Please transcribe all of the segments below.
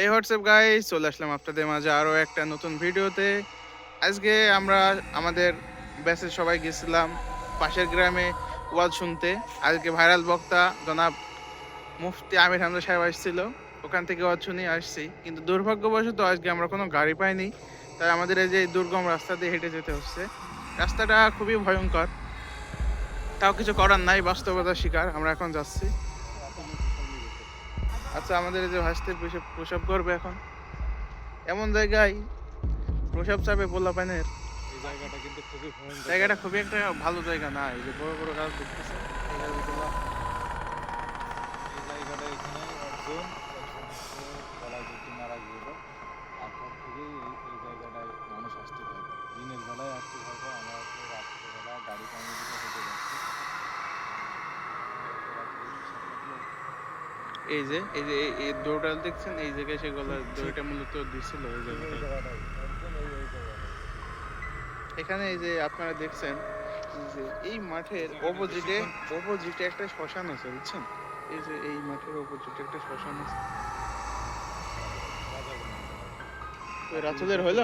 এই WhatsApp guys, চলে আসলাম আপনাদের মাঝে আরও একটা নতুন ভিডিওতে। আজকে আমরা আমাদের ব্যাচের সবাই গেছিলাম পাশের গ্রামে ওয়াজ শুনতে। আজকে ভাইরাল বক্তা জনাব মুফতি আমির হামজা সাহেব আসছিল, ওখান থেকে ওয়াজ শুনে আসছি। কিন্তু দুর্ভাগ্যবশত আজকে আমরা কোনো গাড়ি পাইনি, তাই আমাদের এই যে দুর্গম রাস্তা দিয়ে হেঁটে যেতে হচ্ছে। রাস্তাটা খুবই ভয়ঙ্কর, তাও কিছু করার নাই, বাস্তবতার শিকার। আমরা এখন যাচ্ছি। আচ্ছা, আমাদের এই যে ভাসতে প্রসাব করবে এখন এমন জায়গায় প্রসাব চাপে পোলা পানের। এই জায়গাটা কিন্তু খুবই ভয়ঙ্কর। জায়গাটা খুবই একটা ভালো জায়গা না, এই যে বড় বড় গাছ দেখতেছে এই গাছগুলো। এই জায়গাটা এখানে একজন গলায় যদি মারা গেল, তারপর থেকেই এই জায়গাটায় মানুষ আসতে পারে। দিনের বেলায় আসতে পারবো, আমরা তো রাত্রেবেলা গাড়ি কামিয়ে দিকে হেঁটে যাচ্ছি। এই যে এই দৌড়াল দেখছেন, এই জায়গায় সে গলার দড়িটা মূলত দিছিল এই জায়গাটায়। এখানে এই যে আপনারা দেখছেন যে এই মাঠের অপোজিটে একটা শ্মশান আছে, বুঝছেন? এই যে এই মাঠের অপোজিটে একটা শ্মশান আছে। তো রাতুলের হইলো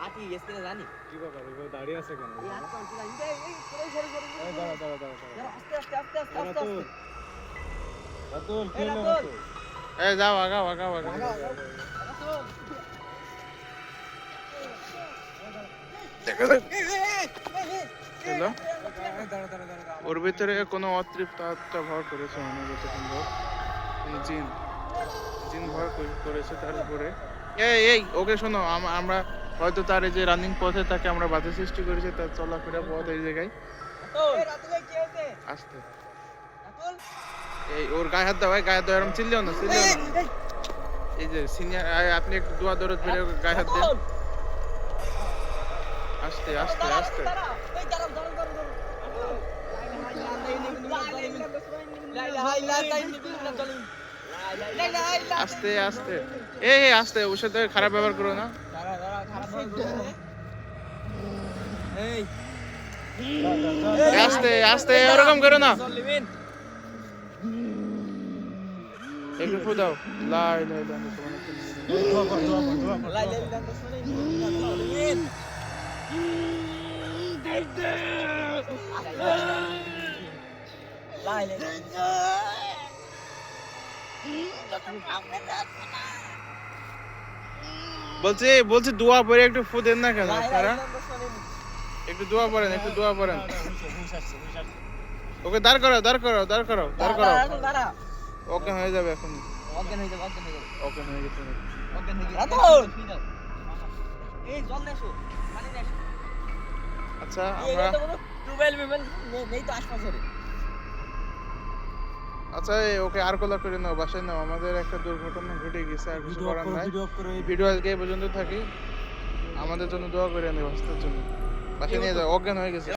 আটি এসকে জানি কি ব্যাপার, ওইভাবে দাঁড়িয়ে আছে কেন? এই হাত কান তুলা এই সরে দাঁড়া আস্তে রাতুল, এই খেলো রাতুল। রাতুল। এই যাও আগাও হ্যালো। ওর ভিতরে কোনো অতৃপ্ত আত্মা ভর করেছে মনে হয়, যত সম্ভব কোনো জিন ভর করেছে তার উপরে। এই ওকে শোনো, আমরা হয়তো তার এই যে রানিং পথে তাকে আমরা বাধা সৃষ্টি করেছি, তার চলাফেরা পথ এই জায়গায়। রাতুল কি হইছে আসতে রাতুল এই ওর গায়ে হাত দাও, এরকম চিল্লিও না। এই যে সিনিয়র, আপনি একটু দোয়া দরদ বেড়ে গায়ে হাত দেন। আস্তে এই দাঁড়াও লা ইলাহা ইল্লাল্লাহ আস্তে এই আস্তে, ওর সাথে খারাপ ব্যবহার করো না। আস্তে ওরকম করো না। একটু ফু দাও। লা ইলাহা বলছি দোয়া পড়ে একটু ফু দেন না কেন আপনারা? একটু দোয়া পড়েন। ওকে দাঁড় করো। অজ্ঞান হয়ে যাবে এখন। অজ্ঞান হয়ে গেছে। আচ্ছা আমরা আচ্ছা ওকে আর কলা করে নাও, বাসায় নাও। আমাদের একটা দুর্ঘটনা ঘটে গেছে, আর কিছু করার নাই। ভিডিও আজকে এই পর্যন্ত থাকি। আমাদের জন্য দোয়া করে নেই, বাঁচার জন্য। বাসায় নিয়ে যাও, অজ্ঞান হয়ে গেছে।